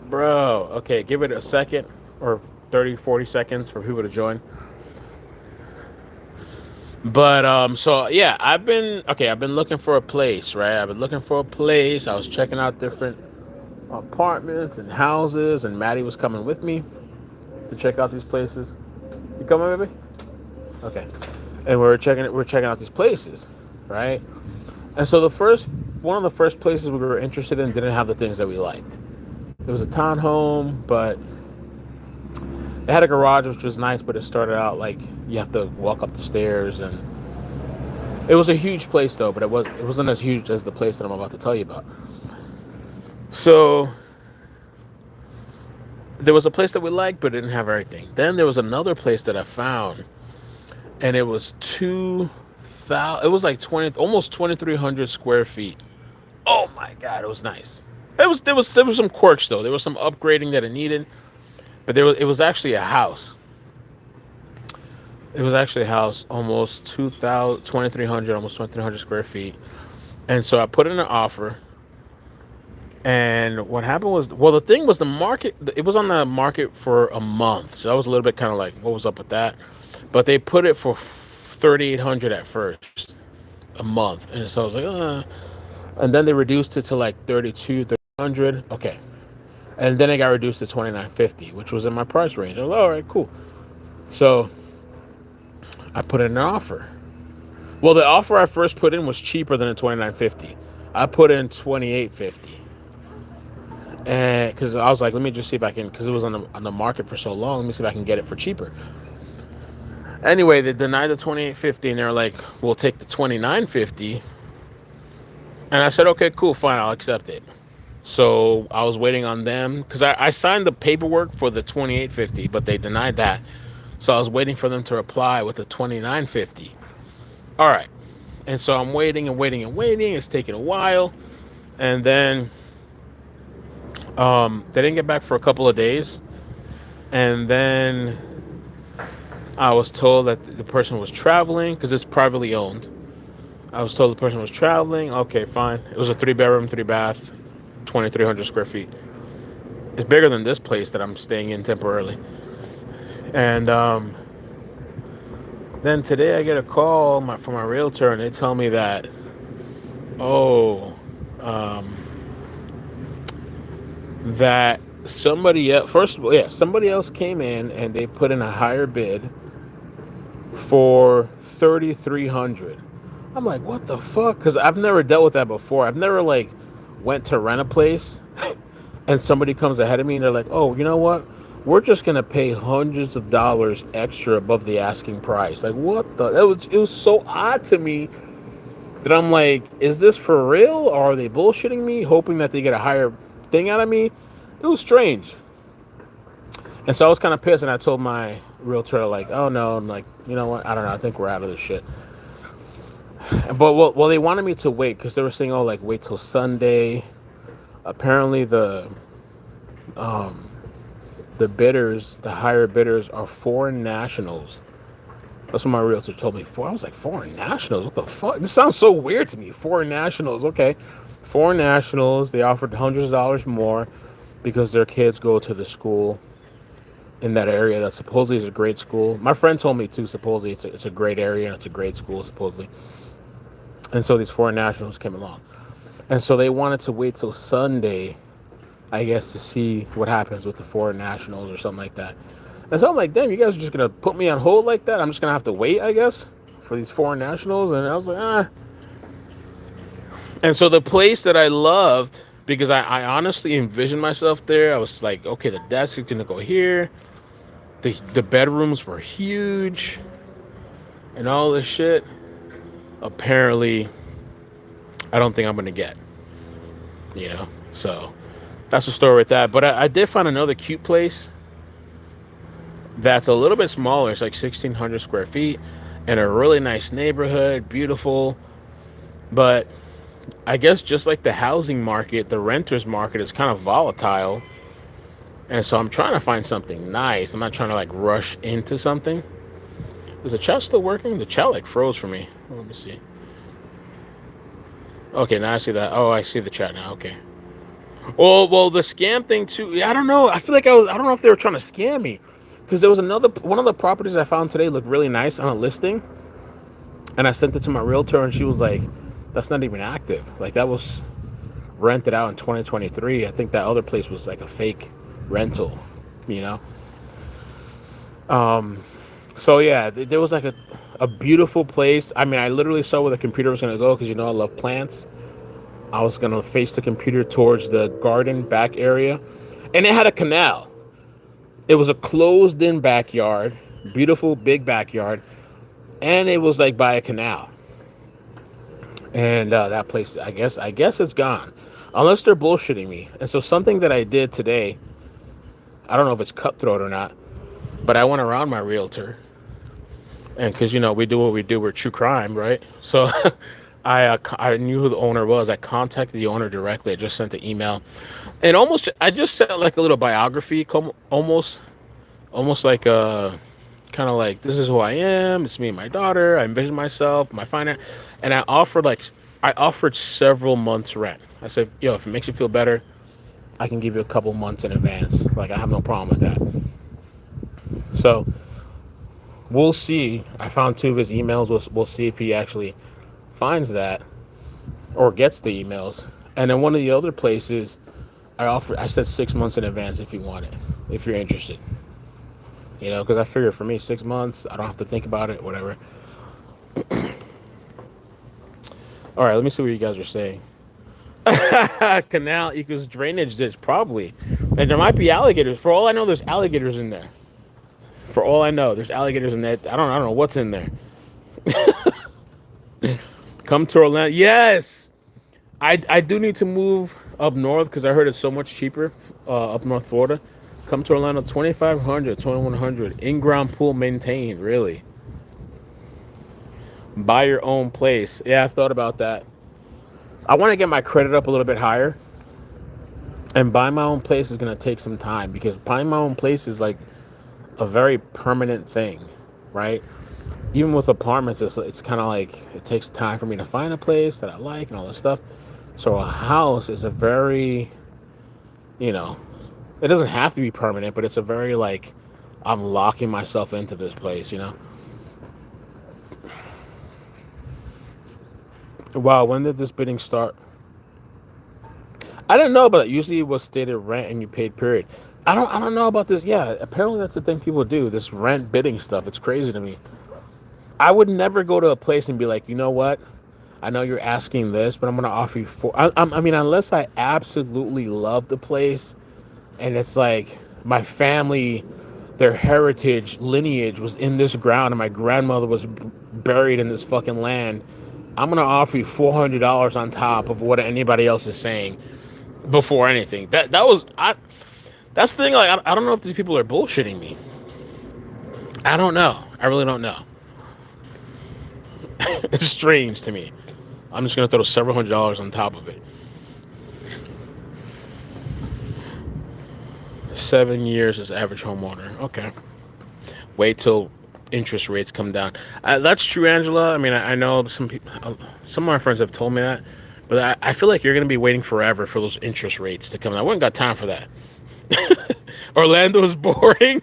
Bro, okay, give it a second or 30, 40 seconds for people to join. But so yeah, I've been looking for a place, right? I've been looking for a place. I was checking out different apartments and houses, and Maddie was coming with me to check out these places. You coming, baby? Okay. And we're checking out these places, right? And so one of the first places we were interested in didn't have the things that we liked. There was a townhome, but it had a garage which was nice, but it started out like you have to walk up the stairs, and it was a huge place though, but it wasn't as huge as the place that I'm about to tell you about. So there was a place that we liked, but it didn't have everything. Then there was another place that I found, and it was 2,000. It was like 2300 square feet. Oh my god, it was nice. There was some quirks though. There was some upgrading that it needed, but it was actually a house. It was actually a house, almost 2,000, 2,300, almost 2,300 square feet. And so I put in an offer. And what happened was, well, the thing was the market, it was on the market for a month. So I was a little bit kind of like, what was up with that? But they put it for 3,800 at first, a month. And so I was like, and then they reduced it to like 3,200. Okay. And then it got reduced to 2,950, which was in my price range. I was like, all right, cool. So I put in an offer. Well, the offer I first put in was cheaper than the 2,950. I put in 2,850, and because I was like, let me just see if I can, because it was on the market for so long. Let me see if I can get it for cheaper. Anyway, they denied the 2,850, and they're like, we'll take the 2,950. And I said, okay, cool, fine, I'll accept it. So I was waiting on them because I signed the paperwork for the 2,850, but they denied that. So I was waiting for them to reply with the 2,950. All right. And so I'm waiting and waiting and waiting. It's taking a while. And then they didn't get back for a couple of days. And then I was told that the person was traveling because it's privately owned. I was told the person was traveling. Okay, fine. It was a 3 bedroom, 3 bath, 2,300 square feet. It's bigger than this place that I'm staying in temporarily. And then today I get a call from my realtor, and they tell me that, oh, um, that somebody else, first of all, yeah, somebody else came in and they put in a higher bid for 3,300. I'm like, what the fuck? Because I've never dealt with that before. I've never like went to rent a place and somebody comes ahead of me and they're like, oh, you know what? We're just gonna pay hundreds of dollars extra above the asking price. Like, what the? It was so odd to me that I'm like, is this for real, or are they bullshitting me, hoping that they get a higher thing out of me? It was strange. And so I was kind of pissed, and I told my realtor, like, oh no, I'm like, you know what? I don't know. I think we're out of this shit. But well, they wanted me to wait because they were saying, oh, like wait till Sunday. Apparently, the bidders, the higher bidders, are foreign nationals. That's what my realtor told me. I was like, foreign nationals? What the fuck? This sounds so weird to me. Foreign nationals, okay. Foreign nationals, they offered hundreds of dollars more because their kids go to the school in that area that supposedly is a great school. My friend told me too, supposedly it's a great area and it's a great school, supposedly. And so these foreign nationals came along. And so they wanted to wait till Sunday, I guess, to see what happens with the foreign nationals or something like that. And so I'm like, damn, you guys are just going to put me on hold like that? I'm just going to have to wait, I guess, for these foreign nationals? And I was like, ah. And so the place that I loved, because I honestly envisioned myself there, I was like, okay, the desk is going to go here. The bedrooms were huge and all this shit. Apparently, I don't think I'm going to get, you know? So that's the story with that. But I did find another cute place that's a little bit smaller. It's like 1,600 square feet in a really nice neighborhood, beautiful. But I guess just like the housing market, the renters market is kind of volatile. And so I'm trying to find something nice. I'm not trying to like rush into something. Is the chat still working? The chat like froze for me. Let me see. Okay, now I see that. Oh, I see the chat now. Okay. Well, the scam thing too. Yeah, I don't know. I feel like I don't know if they were trying to scam me, because there was another one of the properties I found today looked really nice on a listing, and I sent it to my realtor, and she was like, "That's not even active. Like that was rented out in 2023. I think that other place was like a fake rental, you know." So yeah, there was like a beautiful place. I mean, I literally saw where the computer was gonna go because I love plants. I was gonna face the computer towards the garden back area, and it had a canal. It was a closed-in backyard, beautiful big backyard, and it was like by a canal. And that place, I guess it's gone, unless they're bullshitting me. And so something that I did today, I don't know if it's cutthroat or not, but I went around my realtor, and because we do what we do, we're true crime, right? So I knew who the owner was. I contacted the owner directly. I just sent the email, and I just sent like a little biography, almost like a kind of like, this is who I am. It's me and my daughter. I envision myself, my finance, and I offered several months rent. I said, yo, if it makes you feel better, I can give you a couple months in advance. Like I have no problem with that. So we'll see. I found two of his emails. We'll see if he actually finds that or gets the emails. And then one of the other places, I said 6 months in advance if you want it, if you're interested. Because I figure for me, 6 months, I don't have to think about it, whatever. All right, let me see what you guys are saying. Canal equals drainage ditch, probably. And there might be alligators. For all I know, there's alligators in there. For all I know, there's alligators in there. I don't know what's in there. Come to Orlando. Yes! I do need to move up north because I heard it's so much cheaper up North Florida. Come to Orlando, 2,500, 2,100. In-ground pool maintained, really. Buy your own place. Yeah, I've thought about that. I want to get my credit up a little bit higher. And buying my own place is going to take some time because buying my own place is like a very permanent thing, right? Even with apartments, it's kind of like it takes time for me to find a place that I like and all this stuff. So a house is a very, you know, it doesn't have to be permanent, but it's a very like, I'm locking myself into this place. Wow, when did this bidding start? I didn't know about it. Usually it was stated rent and you paid period. I don't know about this. Yeah, apparently that's the thing people do. This rent bidding stuff. It's crazy to me. I would never go to a place and be like, you know what? I know you're asking this, but I'm gonna offer you four. I mean, unless I absolutely love the place, and it's like my family, their heritage, lineage was in this ground, and my grandmother was buried in this fucking land. I'm gonna offer you $400 on top of what anybody else is saying before anything. That was I. That's the thing. Like I don't know if these people are bullshitting me. I don't know. I really don't know. It's strange to me. I'm just gonna throw several $100s on top of it. 7 years as average homeowner. Okay. Wait till interest rates come down. That's true, Angela. I mean, I know some of my friends have told me that, but I feel like you're gonna be waiting forever for those interest rates to come down. I wouldn't got time for that. Orlando is boring.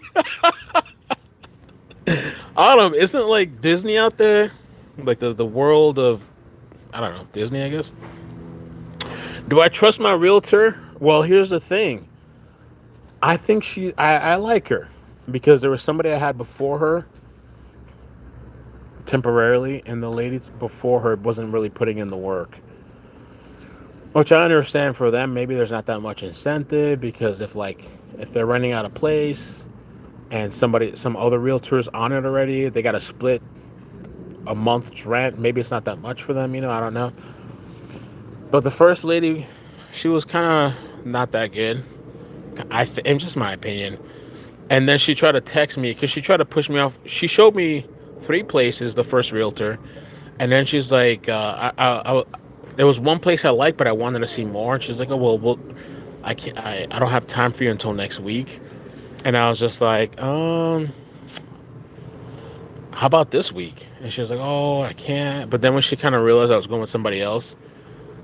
Autumn, isn't like Disney out there? Like the world of, I don't know, Disney, I guess. Do I trust my realtor? Well, here's the thing. I think I like her because there was somebody I had before her temporarily, and the lady before her wasn't really putting in the work. Which I understand for them. Maybe there's not that much incentive because if they're renting out a place and some other realtors on it already, they got to split a month's rent. Maybe it's not that much for them. I don't know. But the first lady, she was kind of not that good. In just my opinion. And then she tried to text me because she tried to push me off. She showed me three places, the first realtor, and then she's like, there was one place I liked, but I wanted to see more. And she's like, oh well, I can't, I don't have time for you until next week. And I was just like, how about this week? And she was like, oh, I can't. But then when she kind of realized I was going with somebody else,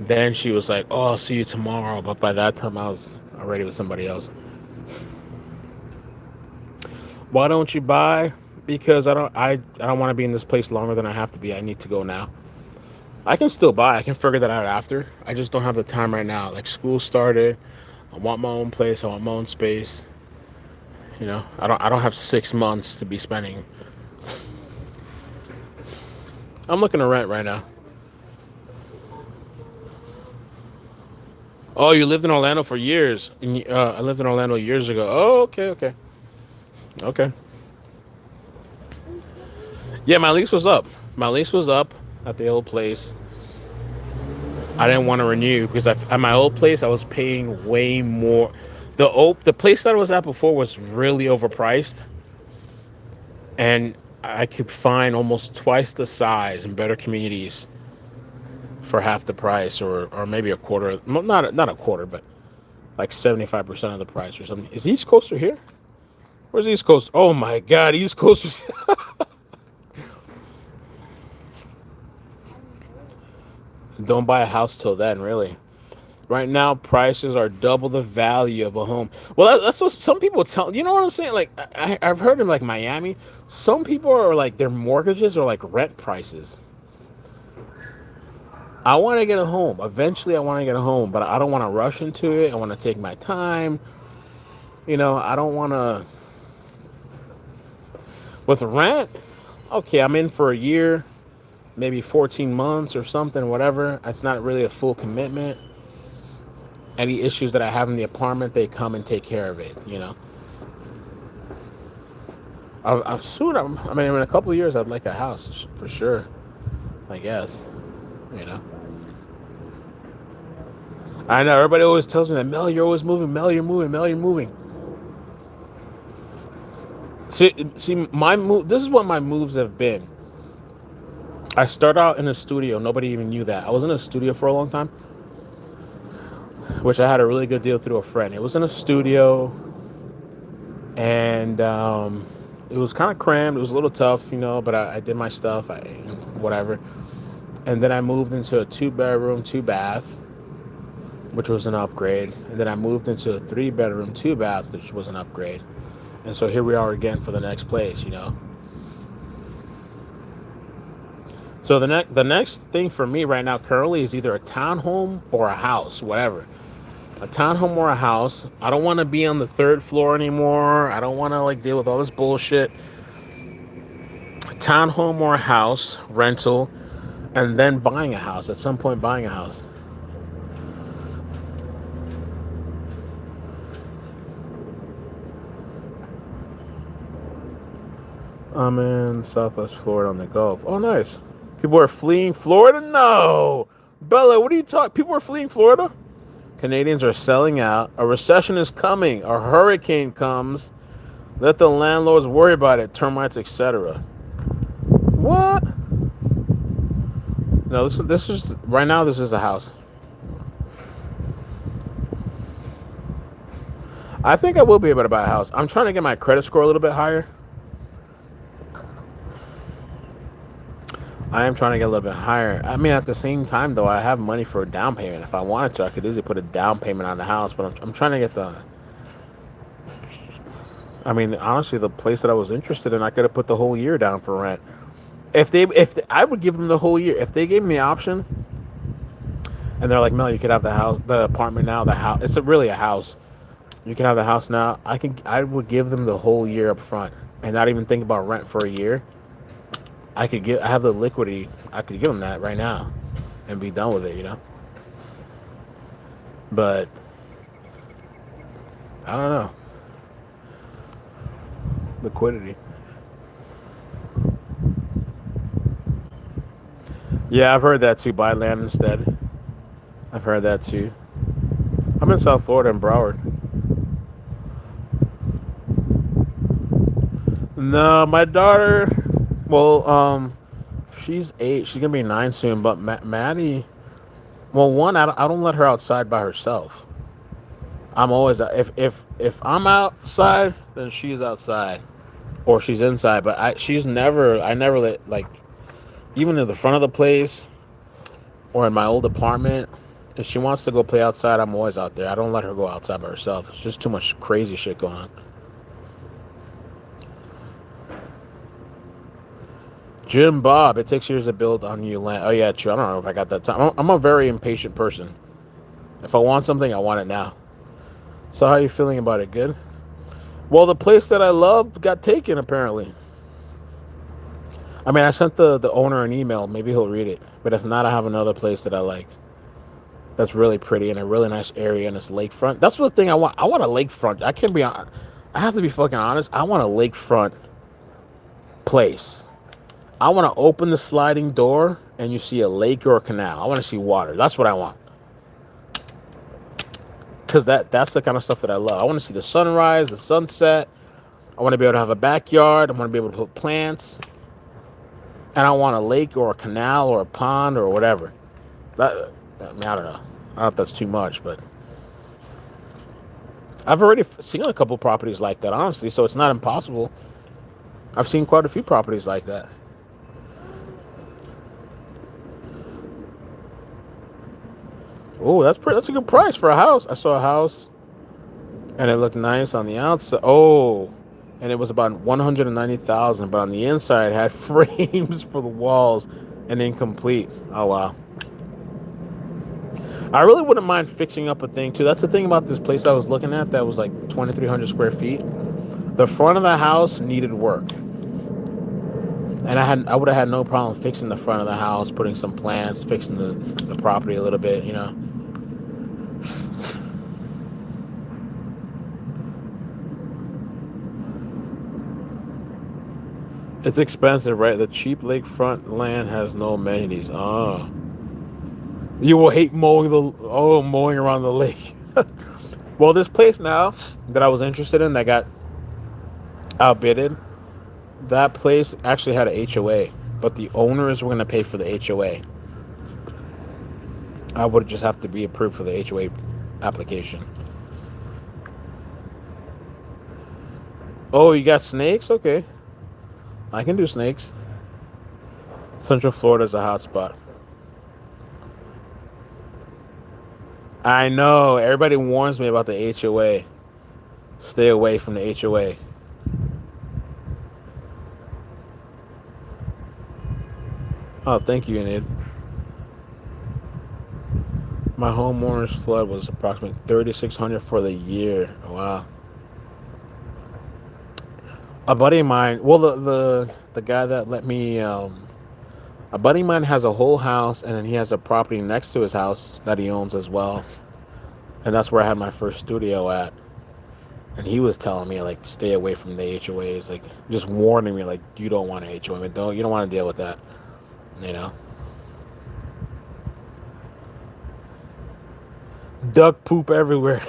Then she was like, "Oh, I'll see you tomorrow." But by that time, I was already with somebody else. Why don't you buy? Because I don't want to be in this place longer than I have to be. I need to go now. I can still buy. I can figure that out after. I just don't have the time right now. Like school started. I want my own place. I want my own space. I don't have 6 months to be spending. I'm looking to rent right now. Oh, you lived in Orlando for years. I lived in Orlando years ago. Oh, okay, okay, okay. Yeah, my lease was up. My lease was up at the old place. I didn't want to renew because at my old place I was paying way more. The place that I was at before was really overpriced, and I could find almost twice the size in better communities for half the price, or maybe a quarter. Not a quarter, but like 75% of the price or something. Is East Coaster here? Where's East Coast? Oh my God, East Coast. Don't buy a house till then, really. Right now, prices are double the value of a home. Well, that's what some people tell. You know what I'm saying? Like I've heard in like Miami, some people are like their mortgages are like rent prices. I want to get a home. Eventually, I want to get a home, but I don't want to rush into it. I want to take my time. I don't want to. With rent, okay, I'm in for a year, maybe 14 months or something, whatever. It's not really a full commitment. Any issues that I have in the apartment, they come and take care of it. Soon, I mean, in a couple of years, I'd like a house for sure. I guess, you know. I know everybody always tells me that Mel, you're always moving. Mel, you're moving. Mel, you're moving. See, my move. This is what my moves have been. I start out in a studio. Nobody even knew that I was in a studio for a long time, which I had a really good deal through a friend. It was in a studio, and it was kind of crammed. It was a little tough, but I did my stuff. Whatever. And then I moved into a 2 bedroom, 2 bath, which was an upgrade. And then I moved into a 3 bedroom, 2 bath, which was an upgrade. And so here we are again for the next place. So the next thing for me right now currently is either a townhome or a house, whatever. A townhome or a house. I don't want to be on the third floor anymore. I don't want to like deal with all this bullshit. A townhome or a house rental, and then buying a house. At some point, buying a house. I'm in Southwest Florida on the Gulf. Oh, nice. People are fleeing Florida? No. Bella, what are you talking? People are fleeing Florida? Canadians are selling out. A recession is coming. A hurricane comes. Let the landlords worry about it. Termites, etc. What? No, this is right now. This is a house. I think I will be able to buy a house. I'm trying to get my credit score a little bit higher. I am trying to get a little bit higher. I mean, at the same time, though, I have money for a down payment. If I wanted to, I could easily put a down payment on the house. But I'm trying to get the. I mean, honestly, the place that I was interested in, I could have put the whole year down for rent. I would give them the whole year. If they gave me the option, and they're like, Mel, you could have the house, the apartment now, the house. It's really a house. You can have the house now. I would give them the whole year up front, and not even think about rent for a year. I have the liquidity. I could give them that right now, and be done with it. But I don't know. Liquidity. Yeah, I've heard that too. Buy land instead. I've heard that too. I'm in South Florida in Broward. No, my daughter. Well, she's 8. She's gonna be 9 soon. But Maddie. Well, one, I don't let her outside by herself. I'm always if I'm outside, then she's outside, or she's inside. But I never let, like, even in the front of the place or in my old apartment. If she wants to go play outside, I'm always out there. I don't let her go outside by herself. It's just too much crazy shit going on. Jim Bob, it takes years to build on new land. Oh yeah, true. I don't know if I got that time. I'm a very impatient person. If I want something, I want it now. So how are you feeling about it? Good. Well, the place that I loved got taken apparently. I mean, I sent the owner an email. Maybe he'll read it. But if not, I have another place that I like. That's really pretty in a really nice area and it's lakefront. That's the thing I want. I want a lakefront. I can't be. I have to be fucking honest. I want a lakefront place. I want to open the sliding door and you see a lake or a canal. I want to see water. That's what I want. Because that's the kind of stuff that I love. I want to see the sunrise, the sunset. I want to be able to have a backyard. I want to be able to put plants. And I want a lake or a canal or a pond or whatever. I mean, I don't know. I don't know if that's too much, but I've already seen a couple properties like that, honestly, so it's not impossible. I've seen quite a few properties like that. Oh, that's a good price for a house. I saw a house and it looked nice on the outside. Oh, and it was about 190,000, but on the inside it had frames for the walls and incomplete. Oh wow. I really wouldn't mind fixing up a thing too. That's the thing about this place I was looking at that was like 2,300 square feet. The front of the house needed work. And I would have had no problem fixing the front of the house, putting some plants, fixing the property a little bit, you know. It's expensive, right? The cheap lakefront land has no amenities. Oh. You will hate mowing around the lake. Well, this place now that I was interested in that got outbidded, that place actually had a HOA, but the owners were going to pay for the HOA. I would just have to be approved for the HOA application. Oh, you got snakes? Okay. I can do snakes. Central Florida's a hot spot. I know. Everybody warns me about the HOA. Stay away from the HOA. Oh, thank you, Enid. My homeowner's flood was approximately 3,600 for the year. Wow. A buddy of mine, well, the guy that let me, a buddy of mine has a whole house, and then he has a property next to his house that he owns as well, and that's where I had my first studio at. And he was telling me like, stay away from the HOAs, like just warning me like, you don't want a HOA, you don't want to deal with that, you know. Duck poop everywhere.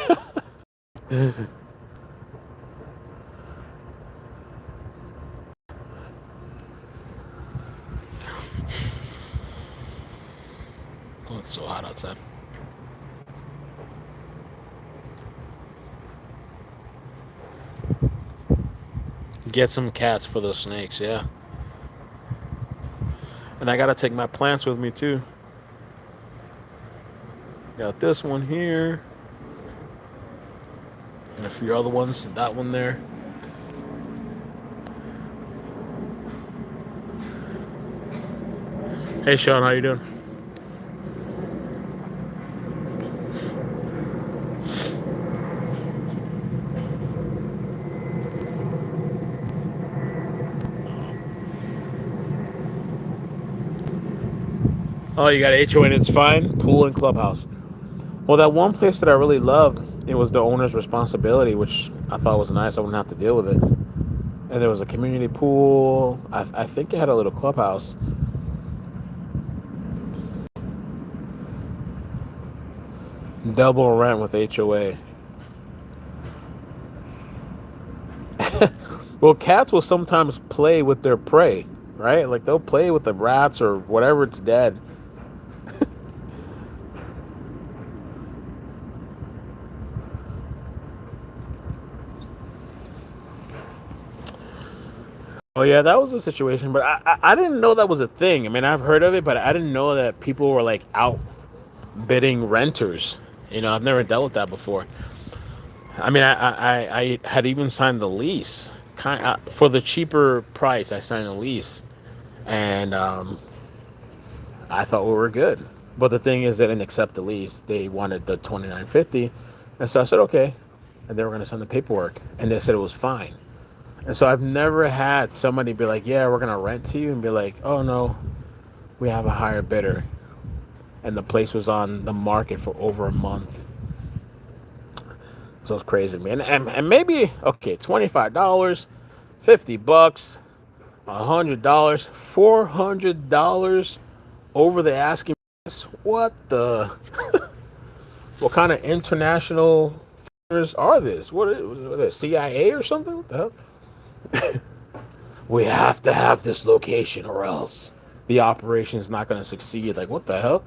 Oh, it's so hot outside. Get some cats for those snakes, yeah. And I gotta take my plants with me too. Got this one here. And a few other ones. That one there. Hey Sean, how you doing? Oh, you got HOA and it's fine? Pool and clubhouse. Well, that one place that I really loved, it was the owner's responsibility, which I thought was nice. I wouldn't have to deal with it. And there was a community pool. I think it had a little clubhouse. Double rent with HOA. Well, cats will sometimes play with their prey, right? Like they'll play with the rats or whatever it's dead. Oh yeah, that was a situation, but I didn't know that was a thing. I mean, I've heard of it, but I didn't know that people were like out bidding renters. I've never dealt with that before. I mean, I had even signed the lease for the cheaper price. I signed the lease, and I thought we were good. But the thing is, they didn't accept the lease. They wanted the 2950, and so I said okay, and they were going to send the paperwork, and they said it was fine. And so I've never had somebody be like, "Yeah, we're going to rent to you," and be like, "Oh no, we have a higher bidder," and the place was on the market for over a month. So it's crazy to me. And maybe okay, $25, $50, $100, $400 over the asking price. What the? What kind of international are this? What is this? CIA or something? What the hell? We have to have this location or else the operation is not going to succeed. Like what the hell?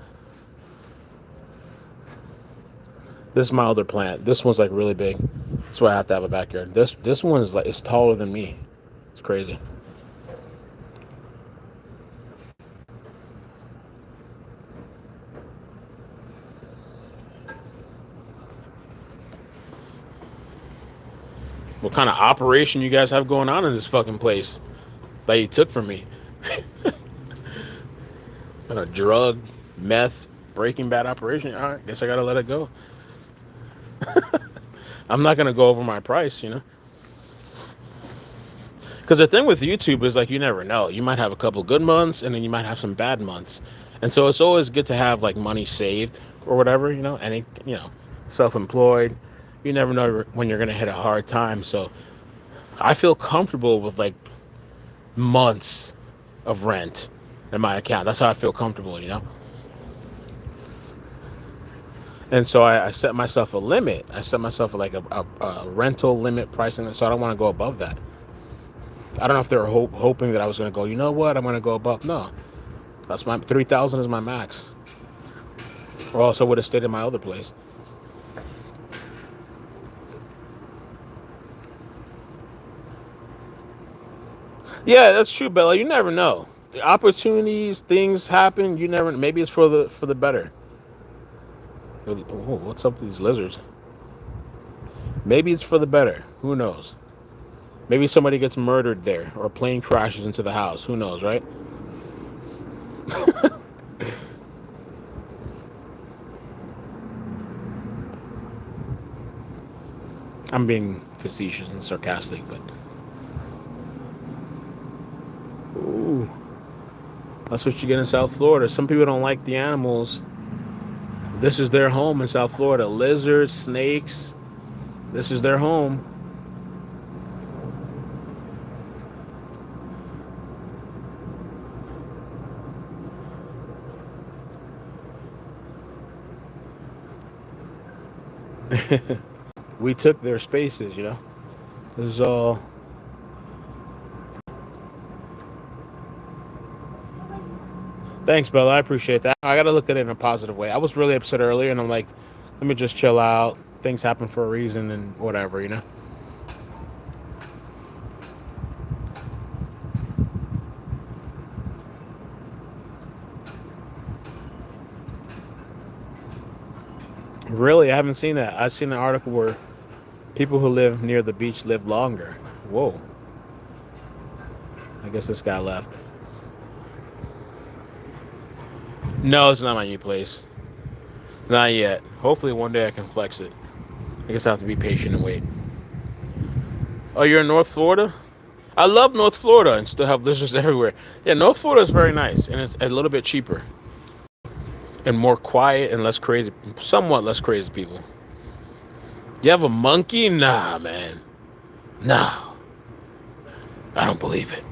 This is my other plant. This one's like really big. That's why I have to have a backyard. This one is like it's taller than me. It's crazy. What kind of operation you guys have going on in this fucking place that you took from me? Kind of drug, meth, Breaking Bad operation. All right, guess I gotta let it go. I'm not gonna go over my price. Because the thing with YouTube is like you never know. You might have a couple good months, and then you might have some bad months, and so it's always good to have like money saved or whatever. Any self-employed. You never know when you're gonna hit a hard time. So I feel comfortable with like months of rent in my account. That's how I feel comfortable. And so I set myself a limit. I set myself like a rental limit pricing, so I don't want to go above that. I don't know if they were hoping that I was going to go. You know what? I'm going to go above. No, that's my 3,000 is my max. Or else I would have stayed in my other place. Yeah, that's true, Bella. You never know. The opportunities, things happen. You never. Maybe it's for the better. Oh, what's up with these lizards? Maybe it's for the better. Who knows? Maybe somebody gets murdered there, or a plane crashes into the house. Who knows, right? I'm being facetious and sarcastic, but ooh, that's what you get in South Florida. Some people don't like the animals. This is their home in South Florida. Lizards, snakes. This is their home. We took their spaces. It was all. Thanks, Bella. I appreciate that. I got to look at it in a positive way. I was really upset earlier, and I'm like, let me just chill out. Things happen for a reason, and whatever. Really, I haven't seen that. I've seen an article where people who live near the beach live longer. Whoa. I guess this guy left. No, it's not my new place. Not yet. Hopefully, one day I can flex it. I guess I have to be patient and wait. Oh, you're in North Florida? I love North Florida and still have lizards everywhere. Yeah, North Florida is very nice and it's a little bit cheaper and more quiet and less crazy, somewhat less crazy people. You have a monkey? Nah, man. No, I don't believe it.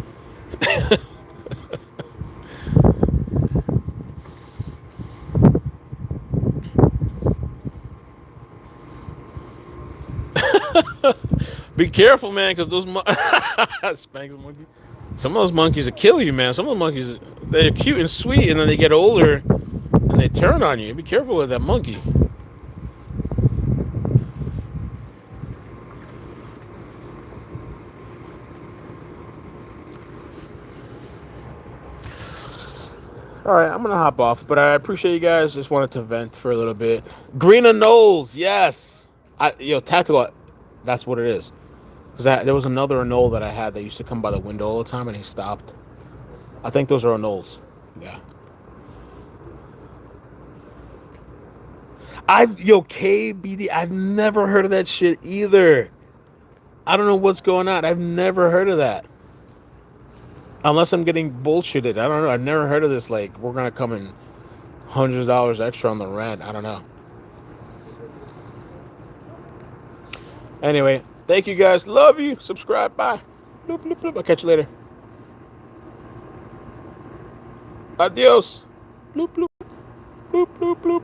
Be careful, man, because those Spanx monkey. Some of those monkeys will kill you, man. Some of the monkeys, they're cute and sweet, and then they get older and they turn on you. Be careful with that monkey. All right, I'm gonna hop off, but I appreciate you guys. Just wanted to vent for a little bit. Green anoles, yes. Tactical. That's what it is. Because there was another anole that I had that used to come by the window all the time, and he stopped. I think those are anoles. Yeah. KBD. I've never heard of that shit either. I don't know what's going on. I've never heard of that. Unless I'm getting bullshitted. I don't know. I've never heard of this. Like, we're gonna come in $100 extra on the rent. I don't know. Anyway, thank you guys. Love you. Subscribe. Bye. Bloop, bloop, bloop. I'll catch you later. Adios. Bloop, bloop, bloop, bloop, bloop.